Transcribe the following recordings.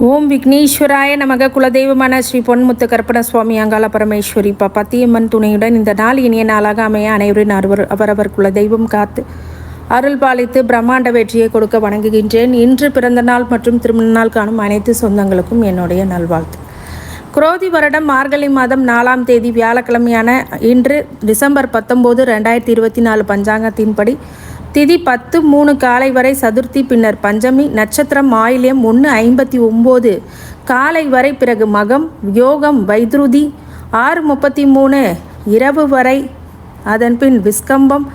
ஓம் விக்னேஸ்வராய நமக. குலதெய்வமான ஸ்ரீ பொன்முத்து கற்பன சுவாமி அங்காள பரமேஸ்வரி பத்தியம்மன் துணையுடன் இந்த நாள் இனிய நாளாக அமைய அனைவரின் அவரவர் குலதெய்வம் காத்து அருள் பாலித்து பிரம்மாண்ட வெற்றியை கொடுக்க வணங்குகின்றேன். இன்று பிறந்த நாள் மற்றும் திருமண நாள் காணும் அனைத்து சொந்தங்களுக்கும் என்னுடைய நல்வாழ்த்து. குரோதி வருடம் மார்கழி மாதம் 4ஆம் தேதி வியாழக்கிழமையான இன்று டிசம்பர் 19, 2024 பஞ்சாங்கத்தின்படி திதி 10:03 காலை வரை சதுர்த்தி, பின்னர் பஞ்சமி, நட்சத்திரம் ஆயில்யம் 1:59 காலை வரை, பிறகு மகம், யோகம் வைத்ருதி 6:33 இரவு வரை, அதன்பின் விஸ்கம்பம்,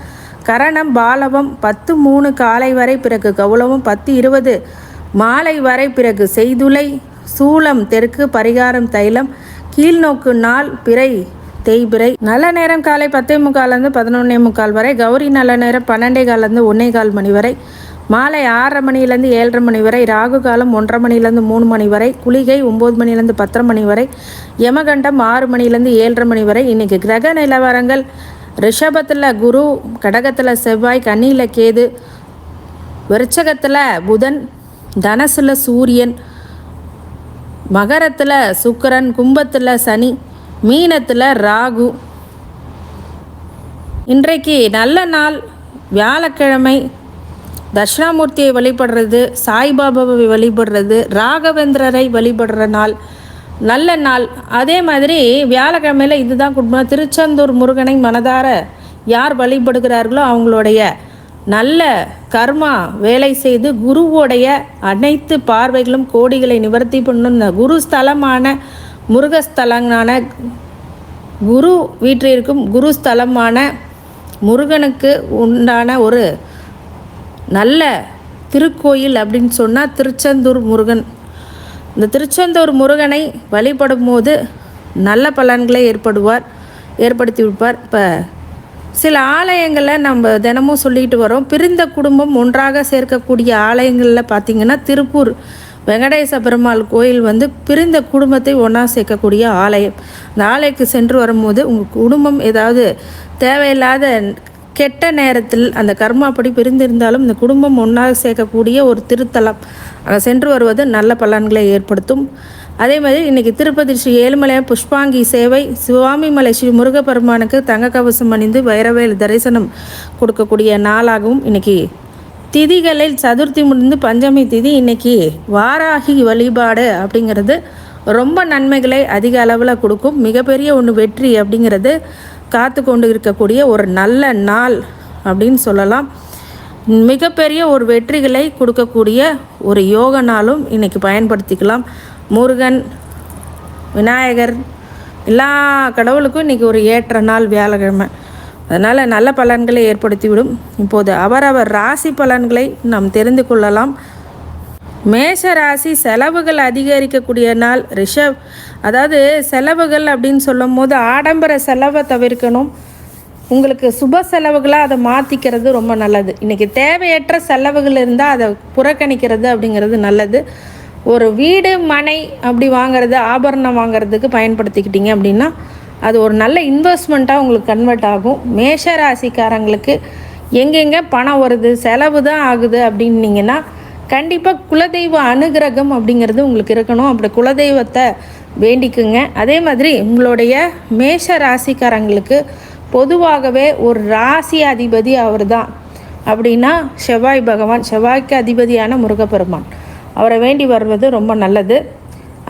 கரணம், பாலவம் 10:03 காலை வரை, பிறகு கௌளவம் 10:20 மாலை வரை, பிறகு செய்துளை, சூலம் தெற்கு, பரிகாரம் தைலம், கீழ்நோக்கு நாள், பிறை தேய்பிறை. நல்ல நேரம் காலை 10:45 11:45 வரை, கௌரி நல்ல நேரம் 12:15 1:15 மணி வரை, மாலை 6:30 மணிலேருந்து 7:30 மணி வரை, ராகு காலம் 1:30 மணிலேருந்து 3 மணி வரை, குளிகை 9 மணிலேருந்து 10:30 மணி வரை, யமகண்டம் 6 மணிலேருந்து 7:30 மணி வரை. இன்றைக்கி கிரக நிலவரங்கள்: ரிஷபத்தில் குரு, கடகத்தில் செவ்வாய், கன்னியில் கேது, விருச்சகத்தில் புதன், தனசில் சூரியன், மகரத்தில் சுக்கிரன், கும்பத்தில் சனி, மீனத்தில் ராகு. இன்றைக்கு நல்ல நாள் வியாழக்கிழமை. தட்சிணாமூர்த்தியை வழிபடுறது, சாய்பாபாவை வழிபடுறது, ராகவேந்திரரை வழிபடுற நாள், நல்ல நாள். அதே மாதிரி வியாழக்கிழமையில் இதுதான் குடும்பம். திருச்செந்தூர் முருகனை மனதார யார் வழிபடுகிறார்களோ அவங்களுடைய நல்ல கர்மா வேலை செய்து குருவோடைய அனைத்து பார்வைகளும் கோடிகளை நிவர்த்தி பண்ணும். இந்த குரு ஸ்தலமான முருகஸ்தலமான குரு வீற்றிற்கும் குரு ஸ்தலமான முருகனுக்கு உண்டான ஒரு நல்ல திருக்கோயில் அப்படின்னு சொன்னால் திருச்செந்தூர் முருகன். இந்த திருச்செந்தூர் முருகனை வழிபடும் போது நல்ல பலன்களை ஏற்படுத்தி விடுவார். இப்போ சில ஆலயங்களில் நம்ம தினமும் சொல்லிட்டு வரோம், பிரிந்த குடும்பம் ஒன்றாக சேர்க்கக்கூடிய ஆலயங்களில் பார்த்திங்கன்னா திருப்பூர் வெங்கடேச பெருமாள் கோயில் பிரிந்த குடும்பத்தை ஒன்றா சேர்க்கக்கூடிய ஆலயம். அந்த ஆலயக்கு சென்று வரும்போது உங்கள் குடும்பம் ஏதாவது தேவையில்லாத கெட்ட நேரத்தில் அந்த கர்மாப்படி பிரிந்திருந்தாலும் இந்த குடும்பம் ஒன்றாக சேர்க்கக்கூடிய ஒரு திருத்தலம், அங்கே சென்று வருவது நல்ல பலன்களை ஏற்படுத்தும். அதே மாதிரி இன்றைக்கி திருப்பதி ஸ்ரீ ஏழுமலை புஷ்பாங்கி சேவை, சிவாமிமலை ஸ்ரீ முருகப்பெருமானுக்கு தங்க கவசம் அணிந்து வைரவேல் தரிசனம் கொடுக்கக்கூடிய நாளாகவும் இன்றைக்கி திதிகளில் சதுர்த்தி முடிந்து பஞ்சமி திதி. இன்றைக்கி வாராகி வழிபாடு அப்படிங்கிறது ரொம்ப நன்மைகளை அதிக அளவில் கொடுக்கும். மிகப்பெரிய ஒன்று வெற்றி அப்படிங்கிறது காத்து கொண்டு இருக்கக்கூடிய ஒரு நல்ல நாள் அப்படின்னு சொல்லலாம். மிகப்பெரிய ஒரு வெற்றிகளை கொடுக்கக்கூடிய ஒரு யோக நாளும் இன்றைக்கி பயன்படுத்திக்கலாம். முருகன், விநாயகர் எல்லா கடவுளுக்கும் இன்றைக்கி ஒரு ஏற்ற நாள் வியாழக்கிழமை. அதனால் நல்ல பலன்களை ஏற்படுத்திவிடும். இப்போது அவரவர் ராசி பலன்களை நாம் தெரிந்து கொள்ளலாம். மேஷ ராசி செலவுகள் அதிகரிக்கக்கூடிய நாள். அதாவது செலவுகள் அப்படின்னு சொல்லும் போது ஆடம்பர செலவை தவிர்க்கணும். உங்களுக்கு சுப செலவுகளாக அதை மாற்றிக்கிறது ரொம்ப நல்லது. இன்றைக்கி தேவையற்ற செலவுகள் இருந்தால் அதை புறக்கணிக்கிறது அப்படிங்கிறது நல்லது. ஒரு வீடு மனை அப்படி வாங்கிறது, ஆபரணம் வாங்கிறதுக்கு பயன்படுத்திக்கிட்டீங்க அப்படின்னா அது ஒரு நல்ல இன்வெஸ்ட்மெண்ட்டாக உங்களுக்கு கன்வெர்ட் ஆகும். மேஷ ராசிக்காரங்களுக்கு எங்கெங்கே பணம் வருது, செலவு தான் ஆகுது அப்படின்னீங்கன்னா கண்டிப்பாக குலதெய்வ அனுகிரகம் அப்படிங்கிறது உங்களுக்கு இருக்கணும். அப்படி குலதெய்வத்தை வேண்டிக்குங்க. அதே மாதிரி உங்களுடைய மேஷ ராசிக்காரங்களுக்கு பொதுவாகவே ஒரு ராசி அதிபதி அவர் தான் அப்படின்னா செவ்வாய் பகவான், செவ்வாய்க்கு அதிபதியான முருகப்பெருமான், அவரை வேண்டி வருவது ரொம்ப நல்லது.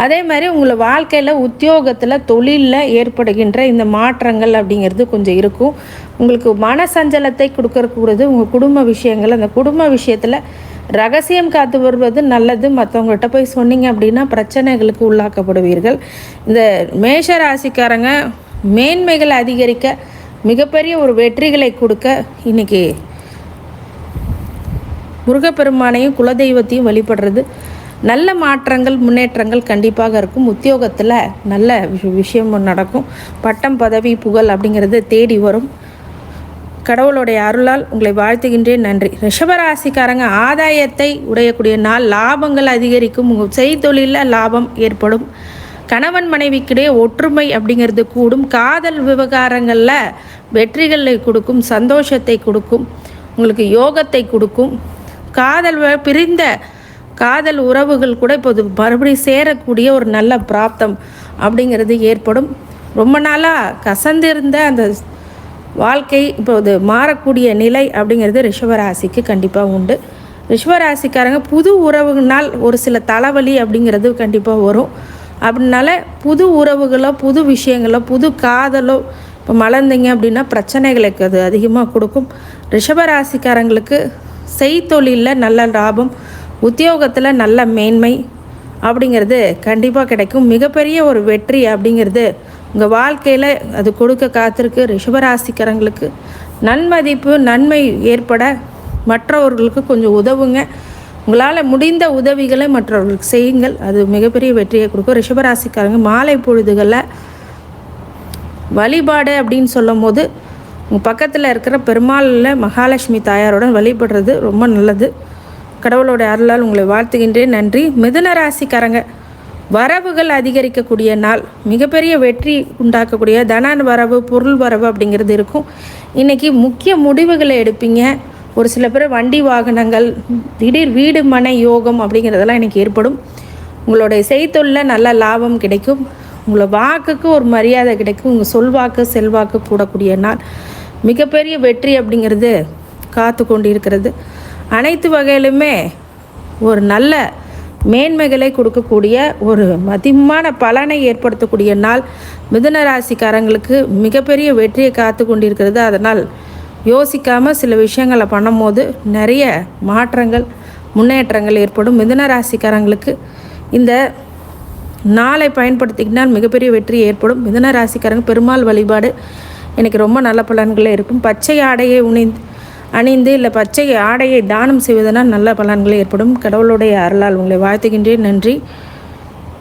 அதே மாதிரி உங்களை வாழ்க்கையில் உத்தியோகத்தில் தொழிலில் ஏற்படுகின்ற இந்த மாற்றங்கள் அப்படிங்கிறது கொஞ்சம் இருக்கும். உங்களுக்கு மன சஞ்சலத்தை கொடுக்கறது உங்கள் குடும்ப விஷயங்கள். அந்த குடும்ப விஷயத்தில் ரகசியம் காத்து வருவது நல்லது. மற்றவங்கள்ட்ட போய் சொன்னீங்க அப்படின்னா பிரச்சனைகளுக்கு உள்ளாக்கப்படுவீர்கள். இந்த மேஷ ராசிக்காரங்க மேன்மைகளை அதிகரிக்க, மிகப்பெரிய ஒரு வெற்றிகளை கொடுக்க இன்றைக்கி முருகப்பெருமானையும் குலதெய்வத்தையும் வழிபடுறது நல்ல மாற்றங்கள், முன்னேற்றங்கள் கண்டிப்பாக இருக்கும். உத்தியோகத்தில் நல்ல விஷயம் நடக்கும். பட்டம், பதவி, புகழ் அப்படிங்கிறது தேடி வரும். கடவுளுடைய அருளால் உங்களை வாழ்த்துகின்றேன். நன்றி. ரிஷபராசிக்காரங்க ஆதாயத்தை உடையக்கூடிய நாள். லாபங்கள் அதிகரிக்கும். உங்கள் செய்தொழிலில் லாபம் ஏற்படும். கணவன் மனைவிக்கிடையே ஒற்றுமை அப்படிங்கிறது கூடும். காதல் விவகாரங்களில் வெற்றிகளை கொடுக்கும், சந்தோஷத்தை கொடுக்கும், உங்களுக்கு யோகத்தை கொடுக்கும். காதல் பிரிந்த காதல் உறவுகள் கூட இப்போது மறுபடியும் சேரக்கூடிய ஒரு நல்ல பிராப்தம் அப்படிங்கிறது ஏற்படும். ரொம்ப நாளாக கசந்திருந்த அந்த வாழ்க்கை இப்போது மாறக்கூடிய நிலை அப்படிங்கிறது ரிஷபராசிக்கு கண்டிப்பாக உண்டு. ரிஷபராசிக்காரங்க புது உறவுனால் ஒரு சில தலைவலி அப்படிங்கிறது கண்டிப்பாக வரும். அப்படின்னால புது உறவுகளோ புது விஷயங்களோ புது காதலோ இப்போ மலர்ந்தீங்க அப்படின்னா பிரச்சனைகளுக்கு அது அதிகமாக கொடுக்கும். ரிஷபராசிக்காரங்களுக்கு செய்தொழிலில் நல்ல லாபம், உத்தியோகத்தில் நல்ல மேன்மை அப்படிங்கிறது கண்டிப்பாக கிடைக்கும். மிகப்பெரிய ஒரு வெற்றி அப்படிங்கிறது உங்கள் வாழ்க்கையில் அது கொடுக்க காத்திருக்கு. ரிஷபராசிக்காரங்களுக்கு நன்மதிப்பு நன்மை ஏற்பட மற்றவர்களுக்கு கொஞ்சம் உதவுங்க. உங்களால் முடிந்த உதவிகளை மற்றவர்களுக்கு செய்யுங்கள், அது மிகப்பெரிய வெற்றியை கொடுக்கும். ரிஷபராசிக்காரங்க மாலை பொழுதுகளில் வழிபாடு அப்படின்னு சொல்லும் போது உங்கள் பக்கத்தில் இருக்கிற பெருமாளில் மகாலட்சுமி தாயாரோட வழிபடுறது ரொம்ப நல்லது. கடவுளோட அருளால் உங்களை வாழ்த்துகின்றேன். நன்றி. மிதுன ராசிக்காரங்க வரவுகள் அதிகரிக்கக்கூடிய நாள், மிகப்பெரிய வெற்றி உண்டாக்கக்கூடிய தன வரவு பொருள் வரவு அப்படிங்கிறது இருக்கும். இன்றைக்கி முக்கிய முடிவுகளை எடுப்பீங்க. ஒரு சில பேர் வண்டி வாகனங்கள் திடீர் வீடு மனை யோகம் அப்படிங்கிறதெல்லாம் இன்றைக்கி ஏற்படும். உங்களுடைய செய்தொழிலில் நல்ல லாபம் கிடைக்கும். உங்களை வாக்குக்கு ஒரு மரியாதை கிடைக்கும். உங்கள் சொல்வாக்கு செல்வாக்கு கூடக்கூடிய நாள், மிகப்பெரிய வெற்றி அப்படிங்கிறது காத்து கொண்டு இருக்கிறது. அனைத்து வகையிலுமே ஒரு நல்ல மேன்மைகளை கொடுக்கக்கூடிய ஒரு மதிமான பலனை ஏற்படுத்தக்கூடிய நாள் மிதுன ராசிக்காரங்களுக்கு மிகப்பெரிய வெற்றியை காத்து கொண்டிருக்கிறது. அதனால் யோசிக்காமல் சில விஷயங்களை பண்ணும்போது நிறைய மாற்றங்கள் முன்னேற்றங்கள் ஏற்படும். மிதுன ராசிக்காரங்களுக்கு இந்த நாளை பயன்படுத்திக்கினால் மிகப்பெரிய வெற்றி ஏற்படும். மிதுன ராசிக்காரங்க பெருமாள் வழிபாடு எனக்கு ரொம்ப நல்ல பலன்களே இருக்கும். பச்சை ஆடையை அணிந்து இல்லை பச்சை ஆடையை தானம் செய்வதனால் நல்ல பலன்கள் ஏற்படும். கடவுளுடைய அருளால் உங்களை வாழ்த்துகின்றேன். நன்றி.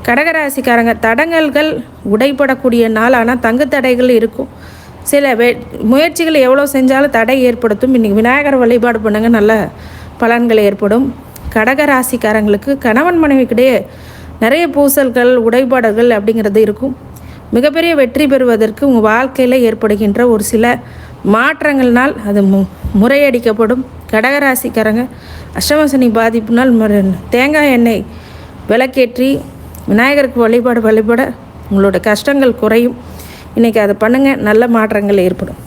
கடகராசிக்காரங்க தடங்கல்கள் உடைப்படக்கூடிய நாள், ஆனால் தங்கு தடைகள் இருக்கும். சில முயற்சிகள் எவ்வளோ செஞ்சாலும் தடை ஏற்படுத்தும். இன்றைக்கி விநாயகர் வழிபாடு பண்ணுங்க, நல்ல பலன்கள் ஏற்படும். கடகராசிக்காரங்களுக்கு கணவன் மனைவிக்கிடையே நிறைய பூசல்கள் உடைபாடுகள் அப்படிங்கிறது இருக்கும். மிகப்பெரிய வெற்றி பெறுவதற்கு உங்கள் வாழ்க்கையில் ஏற்படுகின்ற ஒரு சில மாற்றங்கள்னால் அது முறையடிக்கப்படும். கடகராசிக்காரங்க அஷ்டமசனி பாதிப்புனால் தேங்காய் எண்ணெய் விளக்கேற்றி விநாயகருக்கு வழிபட உங்களோட கஷ்டங்கள் குறையும். இன்றைக்கி அதை பண்ணுங்கள், நல்ல மாற்றங்கள் ஏற்படும்.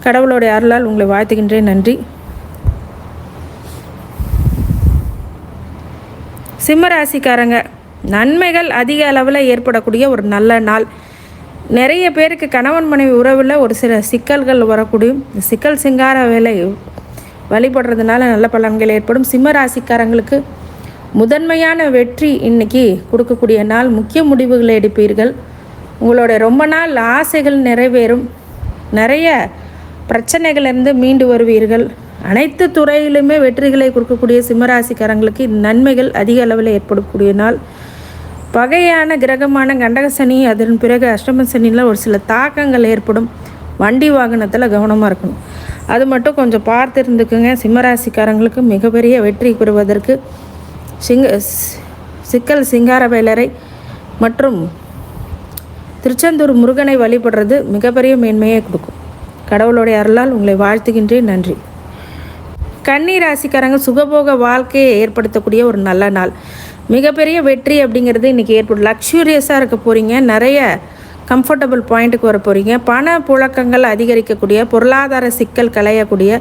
கடவுளுடைய அருளால் உங்களை வாழ்த்துகின்றேன். நன்றி. சிம்மராசிக்காரங்க நன்மைகள் அதிக அளவில் ஏற்படக்கூடிய ஒரு நல்ல நாள். நிறைய பேருக்கு கணவன் மனைவி உறவில் ஒரு சில சிக்கல்கள் வரக்கூடிய சிக்கல் சிங்கார வேலை வழிபடுறதுனால நல்ல பலன்கள் ஏற்படும். சிம்மராசிக்காரங்களுக்கு முதன்மையான வெற்றி இன்றைக்கி கொடுக்கக்கூடிய நாள். முக்கிய முடிவுகளை எடுப்பீர்கள். உங்களோட ரொம்ப நாள் ஆசைகள் நிறைவேறும். நிறைய பிரச்சனைகளிலிருந்து மீண்டு வருவீர்கள். அனைத்து துறையிலுமே வெற்றிகளை கொடுக்கக்கூடிய சிம்மராசிக்காரங்களுக்கு நன்மைகள் அதிக அளவில் ஏற்படக்கூடிய நாள். பகையான கிரகமான கண்டகசனி அதன் பிறகு அஷ்டம சனியில் ஒரு சில தாக்கங்கள் ஏற்படும். வண்டி வாகனத்தில் கவனமாக இருக்கணும், அது மட்டும் கொஞ்சம் பார்த்து இருந்துக்குங்க. சிம்மராசிக்காரங்களுக்கு மிகப்பெரிய வெற்றி பெறுவதற்கு சிக்கல் சிங்கார வேலரை மற்றும் திருச்செந்தூர் முருகனை வழிபடுறது மிகப்பெரிய மேன்மையை கொடுக்கும். கடவுளுடைய அருளால் உங்களை வாழ்த்துகின்றேன். நன்றி. கன்னி ராசிக்காரங்க சுகபோக வாழ்க்கையை ஏற்படுத்தக்கூடிய ஒரு நல்ல நாள். மிகப்பெரிய வெற்றி அப்படிங்கிறது இன்றைக்கி ஏற்படும். லக்ஸூரியஸாக இருக்க போகிறீங்க. நிறைய கம்ஃபர்டபுள் பாயிண்ட்டுக்கு வர போகிறீங்க. பண புழக்கங்கள் அதிகரிக்கக்கூடிய, பொருளாதார சிக்கல் களையக்கூடிய,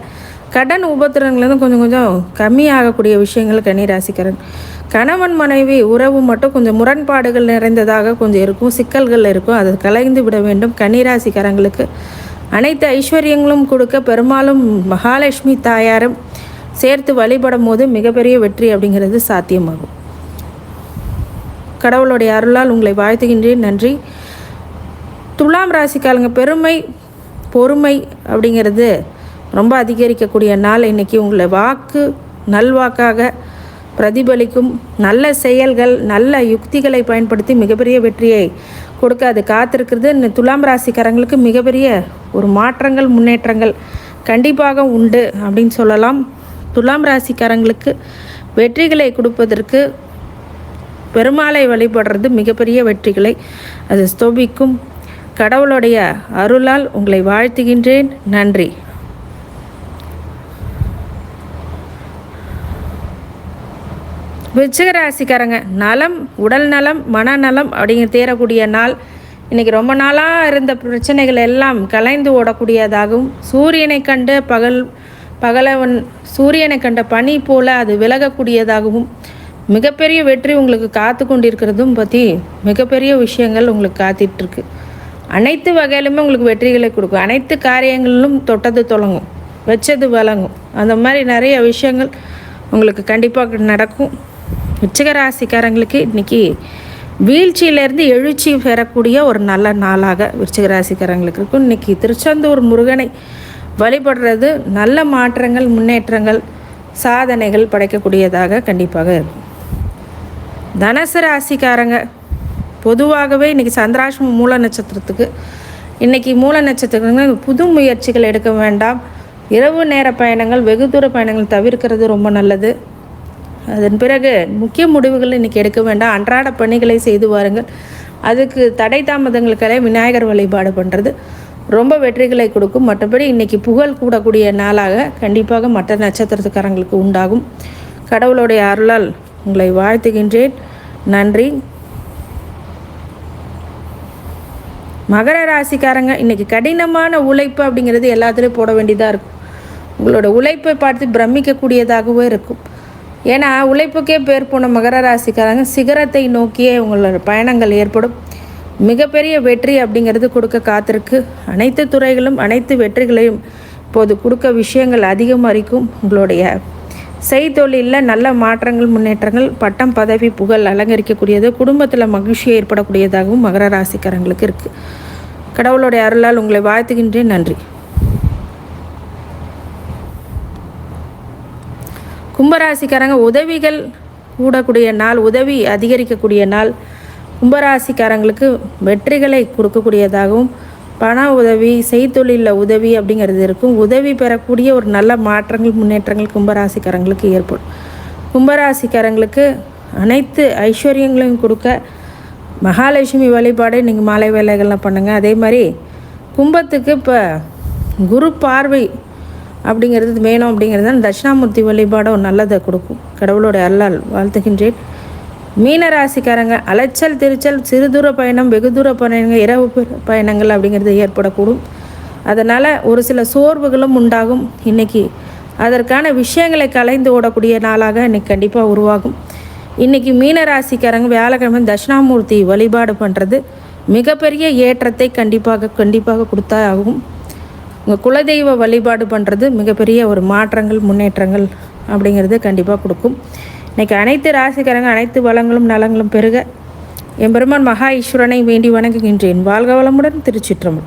கடன் உபத்திரங்கள்லேருந்து கொஞ்சம் கொஞ்சம் கம்மியாகக்கூடிய விஷயங்கள் கன்னி ராசிக்காரங்க. கணவன் மனைவி உறவு மட்டும் கொஞ்சம் முரண்பாடுகள் நிறைந்ததாக கொஞ்சம் இருக்கும், சிக்கல்கள் இருக்கும், அதை கலைந்து விட வேண்டும். கன்னி ராசிக்காரங்களுக்கு அனைத்து ஐஸ்வர்யங்களும் கொடுக்க பெரும்பாலும் மகாலட்சுமி தாயாரும் சேர்த்து வழிபடும் போது மிகப்பெரிய வெற்றி அப்படிங்கிறது சாத்தியமாகும். கடவுளுடைய அருளால் உங்களை வாழ்த்துகின்றேன். நன்றி. துலாம் ராசிக்காரங்க பெருமை பொறுமை அப்படிங்கிறது ரொம்ப அதிகரிக்கக்கூடிய நாள். இன்றைக்கி உங்களை வாக்கு நல்வாக்காக பிரதிபலிக்கும். நல்ல செயல்கள் நல்ல யுக்திகளை பயன்படுத்தி மிகப்பெரிய வெற்றியை கொடுக்க அது காத்திருக்கிறது. துலாம் ராசிக்காரங்களுக்கு மிகப்பெரிய ஒரு மாற்றங்கள் முன்னேற்றங்கள் கண்டிப்பாக உண்டு அப்படின்னு சொல்லலாம். துலாம் ராசிக்காரங்களுக்கு வெற்றிகளை கொடுப்பதற்கு பெருமாளை வழிபடுறது மிகப்பெரிய வெற்றிகளை அது ஸ்தோபிக்கும். கடவுளுடைய அருளால் உங்களை வாழ்த்துகின்றேன். நன்றி. விருச்சிக ராசிக்காரங்க நலம், உடல் நலம், மனநலம் அப்படிங்கிற தேரக்கூடிய நாள். இன்றைக்கி ரொம்ப நாளாக இருந்த பிரச்சனைகள் எல்லாம் கலைந்து ஓடக்கூடியதாகவும், சூரியனை கண்டு பகலவன் சூரியனை கண்ட பனி போல் அது விலகக்கூடியதாகவும், மிகப்பெரிய வெற்றி உங்களுக்கு காத்து கொண்டிருக்கிறதும் பற்றி மிகப்பெரிய விஷயங்கள் உங்களுக்கு காத்திட்ருக்கு. அனைத்து வகையிலுமே உங்களுக்கு வெற்றிகளை கொடுக்கும். அனைத்து காரியங்களிலும் தொட்டது தொடங்கும், வச்சது வழங்கும். அந்த மாதிரி நிறைய விஷயங்கள் உங்களுக்கு கண்டிப்பாக நடக்கும். விருச்சிக ராசிக்காரங்களுக்கு இன்றைக்கி வீழ்ச்சியிலேருந்து எழுச்சி பெறக்கூடிய ஒரு நல்ல நாளாக விருச்சிக ராசிக்காரங்களுக்கு இருக்கும். இன்றைக்கி திருச்செந்தூர் முருகனை வழிபடுறது நல்ல மாற்றங்கள், முன்னேற்றங்கள், சாதனைகள் படைக்கக்கூடியதாக கண்டிப்பாக இருக்கும். தனுசு ராசிக்காரங்க பொதுவாகவே இன்றைக்கி சந்திராஷ்டமம் மூல நட்சத்திரத்துக்கு, இன்றைக்கி மூல நட்சத்திரங்கள் புது முயற்சிகள் எடுக்க வேண்டாம். இரவு நேர பயணங்கள், வெகு தூர பயணங்கள் தவிர்க்கிறது ரொம்ப நல்லது. அதன் பிறகு முக்கிய முடிவுகள் இன்றைக்கி எடுக்க வேண்டாம். அன்றாட பணிகளை செய்து வாருங்கள். அதுக்கு தடை தாமதங்களுக்கெல்லாம் விநாயகர் வழிபாடு பண்ணுறது ரொம்ப வெற்றிகளை கொடுக்கும். மற்றபடி இன்றைக்கி புகழ் கூடக்கூடிய நாளாக கண்டிப்பாக மற்ற நட்சத்திரத்துக்காரங்களுக்கு உண்டாகும். கடவுளுடைய அருளால் உங்களை வாழ்த்துகின்றேன். நன்றி. மகர ராசிக்காரங்க இன்றைக்கி கடினமான உழைப்பு அப்படிங்கிறது எல்லாத்துலேயும் போட வேண்டியதாக இருக்கும். உங்களோட உழைப்பை பார்த்து பிரமிக்கக்கூடியதாகவே இருக்கும். ஏன்னா உழைப்புக்கே பேர் போன மகர ராசிக்காரங்க சிகரத்தை நோக்கியே உங்களோட பயணங்கள் ஏற்படும். மிகப்பெரிய வெற்றி அப்படிங்கிறது கொடுக்க காத்திருக்கு. அனைத்து துறைகளும் அனைத்து வெற்றிகளையும் இப்போது கொடுக்க விஷயங்கள் அதிகமாக இருக்கும். உங்களுடைய செய்தொழிலில் நல்ல மாற்றங்கள், முன்னேற்றங்கள், பட்டம், பதவி, புகழ் அலங்கரிக்கக்கூடியது, குடும்பத்தில் மகிழ்ச்சி ஏற்படக்கூடியதாகவும் மகர ராசிக்காரங்களுக்கு இருக்குது. கடவுளுடைய அருளால் உங்களை வாழ்த்துகின்றேன். நன்றி. கும்பராசிக்காரங்க உதவிகள் கூடக்கூடிய நாள், உதவி அதிகரிக்கக்கூடிய நாள். கும்பராசிக்காரங்களுக்கு வெற்றிகளை கொடுக்கக்கூடியதாகவும், பண உதவி, செய்தொழிலில் உதவி அப்படிங்கிறது இருக்கும். உதவி பெறக்கூடிய ஒரு நல்ல மாற்றங்கள், முன்னேற்றங்கள் கும்பராசிக்காரங்களுக்கு ஏற்படும். கும்பராசிக்காரங்களுக்கு அனைத்து ஐஸ்வர்யங்களையும் கொடுக்க மகாலட்சுமி வழிபாடு நீங்கள் மாலை வேலைகள்லாம் பண்ணுங்கள். அதே மாதிரி கும்பத்துக்கு இப்போ குரு பார்வை அப்படிங்கிறது வேணும். அப்படிங்கிறது தான் தட்சிணாமூர்த்தி வழிபாடும் நல்லதை கொடுக்கும். கடவுளோட அருளால் வாழ்த்துகின்றேன். மீன ராசிக்காரங்க அலைச்சல், திருச்சல், சிறு தூர பயணம், வெகு தூர பயணங்கள், இரவு பயணங்கள் அப்படிங்கிறது ஏற்படக்கூடும். அதனால் ஒரு சில சோர்வுகளும் உண்டாகும். இன்றைக்கி அதற்கான விஷயங்களை கலைந்து ஓடக்கூடிய நாளாக இன்றைக்கி கண்டிப்பாக உருவாகும். இன்றைக்கி மீன ராசிக்காரங்க வியாழக்கிழமை தட்சிணாமூர்த்தி வழிபாடு பண்ணுறது மிகப்பெரிய ஏற்றத்தை கண்டிப்பாக கொடுத்தா ஆகும். உங்கள் குலதெய்வ வழிபாடு பண்ணுறது மிகப்பெரிய ஒரு மாற்றங்கள், முன்னேற்றங்கள் அப்படிங்கிறது கண்டிப்பாக கொடுக்கும். இன்றைக்கி அனைத்து ராசிக்காரங்க அனைத்து வளங்களும் நலங்களும் பெருக எம்பெருமான் மகா ஈஸ்வரனை வேண்டி வணங்குகின்றேன். வாழ்க வளமுடன். திருச்சிற்றம்பலம்.